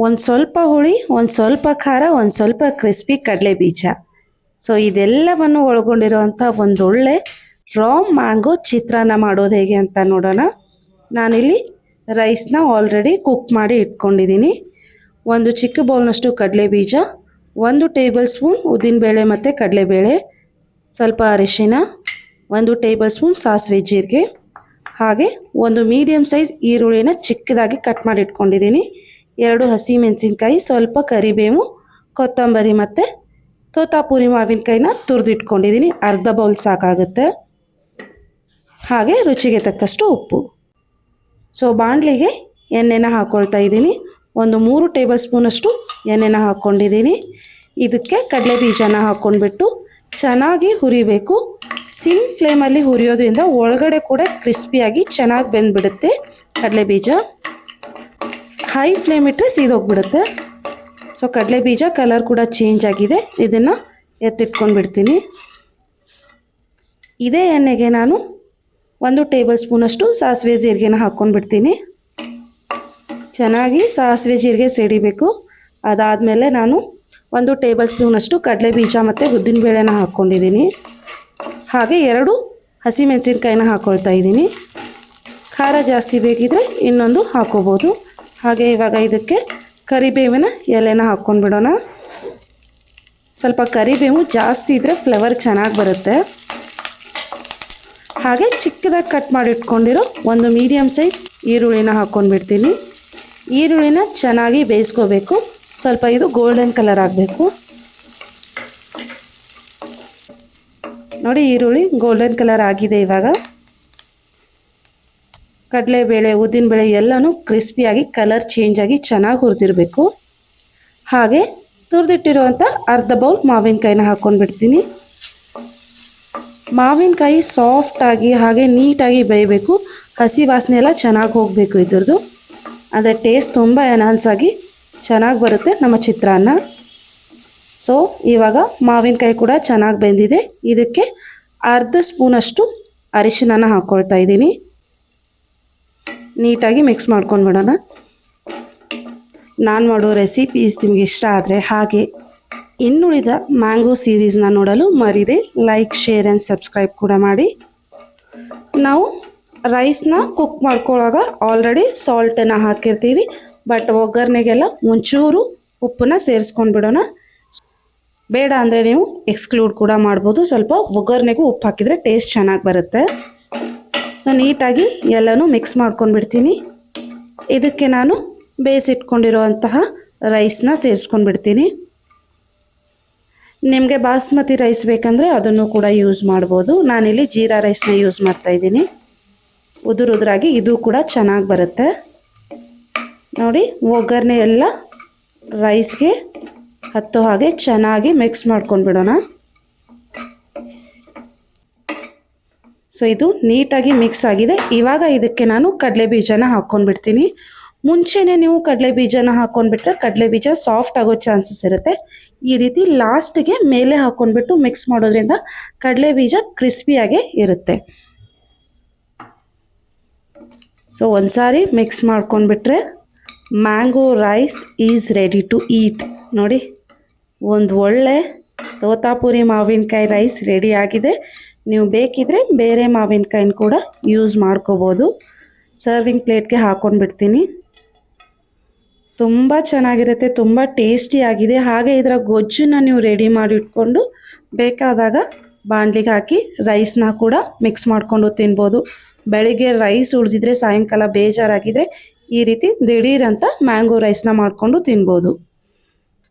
ಒಂದು ಸ್ವಲ್ಪ ಹುಳಿ, ಒಂದು ಸ್ವಲ್ಪ ಖಾರ, ಒಂದು ಸ್ವಲ್ಪ ಕ್ರಿಸ್ಪಿ ಕಡಲೆ ಬೀಜ. ಸೊ ಇದೆಲ್ಲವನ್ನು ಒಳಗೊಂಡಿರುವಂಥ ಒಂದೊಳ್ಳೆ ರಾ ಮ್ಯಾಂಗೋ ಚಿತ್ರಾನ್ನ ಮಾಡೋದು ಹೇಗೆ ಅಂತ ನೋಡೋಣ. ನಾನಿಲ್ಲಿ ರೈಸ್ನ ಆಲ್ರೆಡಿ ಕುಕ್ ಮಾಡಿ ಇಟ್ಕೊಂಡಿದ್ದೀನಿ. ಒಂದು ಚಿಕ್ಕ ಬೌಲ್ನಷ್ಟು ಕಡಲೆ ಬೀಜ, 1 ಟೇಬಲ್ ಸ್ಪೂನ್ ಉದ್ದಿನಬೇಳೆ ಮತ್ತು ಕಡಲೆಬೇಳೆ, ಸ್ವಲ್ಪ ಅರಿಶಿನ, 1 ಟೇಬಲ್ ಸ್ಪೂನ್ ಸಾಸಿವೆ ಜೀರಿಗೆ, ಹಾಗೆ ಒಂದು ಮೀಡಿಯಮ್ ಸೈಜ್ ಈರುಳ್ಳಿನ ಚಿಕ್ಕದಾಗಿ ಕಟ್ ಮಾಡಿ ಇಟ್ಕೊಂಡಿದ್ದೀನಿ, 2 ಹಸಿಮೆಣಸಿನ್ಕಾಯಿ, ಸ್ವಲ್ಪ ಕರಿಬೇವು, ಕೊತ್ತಂಬರಿ ಮತ್ತು ತೋತಾಪುರಿ ಮಾವಿನಕಾಯಿನ ತುರಿದಿಟ್ಕೊಂಡಿದ್ದೀನಿ. ಅರ್ಧ ಬೌಲ್ ಸಾಕಾಗುತ್ತೆ. ಹಾಗೆ ರುಚಿಗೆ ತಕ್ಕಷ್ಟು ಉಪ್ಪು. ಸೊ ಬಾಣಲಿಗೆ ಎಣ್ಣೆನ ಹಾಕ್ಕೊಳ್ತಾ ಇದ್ದೀನಿ. ಒಂದು 3 ಟೇಬಲ್ ಸ್ಪೂನಷ್ಟು ಎಣ್ಣೆನ ಹಾಕ್ಕೊಂಡಿದ್ದೀನಿ. ಇದಕ್ಕೆ ಕಡಲೆ ಬೀಜನ ಹಾಕ್ಕೊಂಡ್ಬಿಟ್ಟು ಚೆನ್ನಾಗಿ ಹುರಿಬೇಕು. ಸಿಮ್ ಫ್ಲೇಮಲ್ಲಿ ಹುರಿಯೋದ್ರಿಂದ ಒಳಗಡೆ ಕೂಡ ಕ್ರಿಸ್ಪಿಯಾಗಿ ಚೆನ್ನಾಗಿ ಬೆಂದ್ಬಿಡುತ್ತೆ ಕಡಲೆ ಬೀಜ. ಹೈ ಫ್ಲೇಮ್ ಇಟ್ಟರೆ ಸೀದೋಗ್ಬಿಡುತ್ತೆ. ಸೊ ಕಡಲೆ ಬೀಜ ಕಲರ್ ಕೂಡ ಚೇಂಜ್ ಆಗಿದೆ. ಇದನ್ನು ಎತ್ತಿಟ್ಕೊಂಡ್ಬಿಡ್ತೀನಿ. ಇದೇ ಎಣ್ಣೆಗೆ ನಾನು 1 ಟೇಬಲ್ ಸ್ಪೂನಷ್ಟು ಸಾಸಿವೆ ಜೀರಿಗೆನ ಹಾಕ್ಕೊಂಡ್ಬಿಡ್ತೀನಿ. ಚೆನ್ನಾಗಿ ಸಾಸಿವೆ ಜೀರಿಗೆ ಸಿಡಿಬೇಕು. ಅದಾದಮೇಲೆ ನಾನು 1 ಟೇಬಲ್ ಸ್ಪೂನಷ್ಟು ಕಡಲೆ ಬೀಜ ಮತ್ತು ಉದ್ದಿನಬೇಳೆನ ಹಾಕ್ಕೊಂಡಿದ್ದೀನಿ. ಹಾಗೆ 2 ಹಸಿಮೆಣಸಿನ್ಕಾಯಿನ ಹಾಕ್ಕೊಳ್ತಾ ಇದ್ದೀನಿ. ಖಾರ ಜಾಸ್ತಿ ಬೇಕಿದ್ರೆ ಇನ್ನೊಂದು ಹಾಕ್ಕೋಬೋದು. ಹಾಗೆ ಇವಾಗ ಇದಕ್ಕೆ ಕರಿಬೇವಿನ ಎಲೆನ ಹಾಕ್ಕೊಂಡ್ಬಿಡೋಣ. ಸ್ವಲ್ಪ ಕರಿಬೇವು ಜಾಸ್ತಿ ಇದ್ದರೆ ಫ್ಲೇವರ್ ಚೆನ್ನಾಗಿ ಬರುತ್ತೆ. ಹಾಗೆ ಚಿಕ್ಕದಾಗಿ ಕಟ್ ಮಾಡಿ ಇಟ್ಕೊಂಡಿರೋ ಒಂದು ಮೀಡಿಯಮ್ ಸೈಜ್ ಈರುಳ್ಳಿನ ಹಾಕ್ಕೊಂಡ್ಬಿಡ್ತೀನಿ. ಈರುಳ್ಳಿನ ಚೆನ್ನಾಗಿ ಬೇಯಿಸ್ಕೋಬೇಕು. ಸ್ವಲ್ಪ ಇದು ಗೋಲ್ಡನ್ ಕಲರ್ ಆಗಬೇಕು. ನೋಡಿ, ಈರುಳ್ಳಿ ಗೋಲ್ಡನ್ ಕಲರ್ ಆಗಿದೆ. ಇವಾಗ ಕಡಲೆಬೇಳೆ, ಉದ್ದಿನಬೇಳೆ ಎಲ್ಲನೂ ಕ್ರಿಸ್ಪಿಯಾಗಿ ಕಲರ್ ಚೇಂಜ್ ಆಗಿ ಚೆನ್ನಾಗಿ ಹುರಿದಿರಬೇಕು. ಹಾಗೆ ತುರಿದಿಟ್ಟಿರುವಂಥ ಅರ್ಧ ಬೌಲ್ ಮಾವಿನಕಾಯಿನ ಹಾಕ್ಕೊಂಡ್ಬಿಡ್ತೀನಿ. ಮಾವಿನಕಾಯಿ ಸಾಫ್ಟಾಗಿ ಹಾಗೆ ನೀಟಾಗಿ ಬೇಯಬೇಕು. ಹಸಿ ವಾಸನೆ ಎಲ್ಲ ಚೆನ್ನಾಗಿ ಹೋಗಬೇಕು ಇದ್ರದ್ದು. ಅದರ ಟೇಸ್ಟ್ ತುಂಬ ಎನ್ಹಾನ್ಸ್ ಆಗಿ ಚೆನ್ನಾಗಿ ಬರುತ್ತೆ ನಮ್ಮ ಚಿತ್ರಾನ್ನ. ಸೊ ಇವಾಗ ಮಾವಿನಕಾಯಿ ಕೂಡ ಚೆನ್ನಾಗಿ ಬೆಂದಿದೆ. ಇದಕ್ಕೆ ಅರ್ಧ ಸ್ಪೂನಷ್ಟು ಅರಿಶಿನ ಹಾಕ್ಕೊಳ್ತಾ ಇದ್ದೀನಿ. ನೀಟಾಗಿ ಮಿಕ್ಸ್ ಮಾಡ್ಕೊಂಡ್ಬಿಡೋಣ. ನಾನು ಮಾಡೋ ರೆಸಿಪೀಸ್ ನಿಮಗೆ ಇಷ್ಟ ಆದರೆ ಹಾಗೆ ಇನ್ನುಳಿದ ಮ್ಯಾಂಗೋ ಸೀರೀಸ್ನ ನೋಡಲು ಮರಿದೆ ಲೈಕ್, ಶೇರ್ ಆ್ಯಂಡ್ ಸಬ್ಸ್ಕ್ರೈಬ್ ಕೂಡ ಮಾಡಿ. ನಾವು ರೈಸ್ನ ಕುಕ್ ಮಾಡ್ಕೊಳ್ಳೋವಾಗ ಆಲ್ರೆಡಿ ಸಾಲ್ಟನ್ನು ಹಾಕಿರ್ತೀವಿ. ಬಟ್ ಒಗ್ಗರಣೆಗೆಲ್ಲ ಒಂಚೂರು ಉಪ್ಪನ್ನ ಸೇರಿಸ್ಕೊಂಡ್ಬಿಡೋಣ. ಬೇಡ ಅಂದರೆ ನೀವು ಎಕ್ಸ್ಕ್ಲೂಡ್ ಕೂಡ ಮಾಡ್ಬೋದು. ಸ್ವಲ್ಪ ಒಗ್ಗರಣೆಗೂ ಉಪ್ಪು ಹಾಕಿದರೆ ಟೇಸ್ಟ್ ಚೆನ್ನಾಗಿ ಬರುತ್ತೆ. ಸೊ ನೀಟಾಗಿ ಎಲ್ಲನೂ ಮಿಕ್ಸ್ ಮಾಡ್ಕೊಂಡ್ಬಿಡ್ತೀನಿ. ಇದಕ್ಕೆ ನಾನು ಬೇಯಿಸಿಟ್ಕೊಂಡಿರೋಂತಹ ರೈಸ್ನ ಸೇರಿಸ್ಕೊಂಡ್ಬಿಡ್ತೀನಿ. ನಿಮಗೆ ಬಾಸ್ಮತಿ ರೈಸ್ ಬೇಕಂದರೆ ಅದನ್ನು ಕೂಡ ಯೂಸ್ ಮಾಡ್ಬೋದು. ನಾನಿಲ್ಲಿ ಜೀರಾ ರೈಸ್ನ ಯೂಸ್ ಮಾಡ್ತಾಯಿದ್ದೀನಿ. ಉದುರಾಗಿ ಇದು ಕೂಡ ಚೆನ್ನಾಗಿ ಬರುತ್ತೆ. ನೋಡಿ, ಒಗ್ಗರಣೆ ಎಲ್ಲ ರೈಸ್ಗೆ ಹತ್ತೋ ಹಾಗೆ ಚೆನ್ನಾಗಿ ಮಿಕ್ಸ್ ಮಾಡ್ಕೊಂಡ್ಬಿಡೋಣ. ಸೊ ಇದು ನೀಟಾಗಿ ಮಿಕ್ಸ್ ಆಗಿದೆ. ಇವಾಗ ಇದಕ್ಕೆ ನಾನು ಕಡಲೆ ಬೀಜನ ಹಾಕ್ಕೊಂಡ್ಬಿಡ್ತೀನಿ. ಮುಂಚೆನೇ ನೀವು ಕಡಲೆ ಬೀಜನ ಹಾಕ್ಕೊಂಡ್ಬಿಟ್ರೆ ಕಡಲೆ ಬೀಜ ಸಾಫ್ಟ್ ಆಗೋ ಚಾನ್ಸಸ್ ಇರುತ್ತೆ. ಈ ರೀತಿ ಲಾಸ್ಟಿಗೆ ಮೇಲೆ ಹಾಕ್ಕೊಂಡ್ಬಿಟ್ಟು ಮಿಕ್ಸ್ ಮಾಡೋದ್ರಿಂದ ಕಡಲೆ ಬೀಜ ಕ್ರಿಸ್ಪಿಯಾಗೇ ಇರುತ್ತೆ. ಸೊ ಒಂದ್ಸಾರಿ ಮಿಕ್ಸ್ ಮಾಡ್ಕೊಂಡ್ಬಿಟ್ರೆ mango rice is ready to eat. ನೋಡಿ, ಒಂದು ಒಳ್ಳೆ ತೋತಾಪುರಿ ಮಾವಿನಕಾಯಿ ರೈಸ್ ರೆಡಿ ಆಗಿದೆ. ನೀವು ಬೇಕಿದ್ರೆ ಬೇರೆ ಮಾವಿನಕಾಯಿನ ಕೂಡ ಯೂಸ್ ಮಾಡ್ಕೋಬೋದು. ಸರ್ವಿಂಗ್ ಪ್ಲೇಟ್ಗೆ ಹಾಕ್ಕೊಂಡ್ಬಿಡ್ತೀನಿ. ತುಂಬ ಚೆನ್ನಾಗಿರುತ್ತೆ, ತುಂಬ ಟೇಸ್ಟಿಯಾಗಿದೆ. ಹಾಗೆ ಇದರ ಗೊಜ್ಜನ್ನ ನೀವು ರೆಡಿ ಮಾಡಿ ಇಟ್ಕೊಂಡು ಬೇಕಾದಾಗ ಬಾಣಲಿಗೆ ಹಾಕಿ ರೈಸ್ನ ಕೂಡ ಮಿಕ್ಸ್ ಮಾಡಿಕೊಂಡು ತಿನ್ಬೋದು. ಬೆಳಿಗ್ಗೆ ರೈಸ್ ಉಳಿದಿದ್ರೆ ಸಾಯಂಕಾಲ ಬೇಜಾರಾಗಿದ್ರೆ ಈ ರೀತಿ ದಿಢೀರಂತ ಮ್ಯಾಂಗೋ ರೈಸ್ನ ಮಾಡಿಕೊಂಡು ತಿನ್ಬೋದು.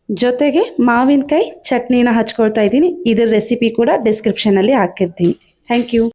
ಜೊತೆಗೆ ಮಾವಿನಕಾಯಿ ಚಟ್ನಿನ ಹಚ್ಕೊಳ್ತಾ ಇದ್ದೀನಿ. ಇದರ ರೆಸಿಪಿ ಕೂಡ ಡಿಸ್ಕ್ರಿಪ್ಷನಲ್ಲಿ ಹಾಕಿರ್ತೀನಿ. Thank you.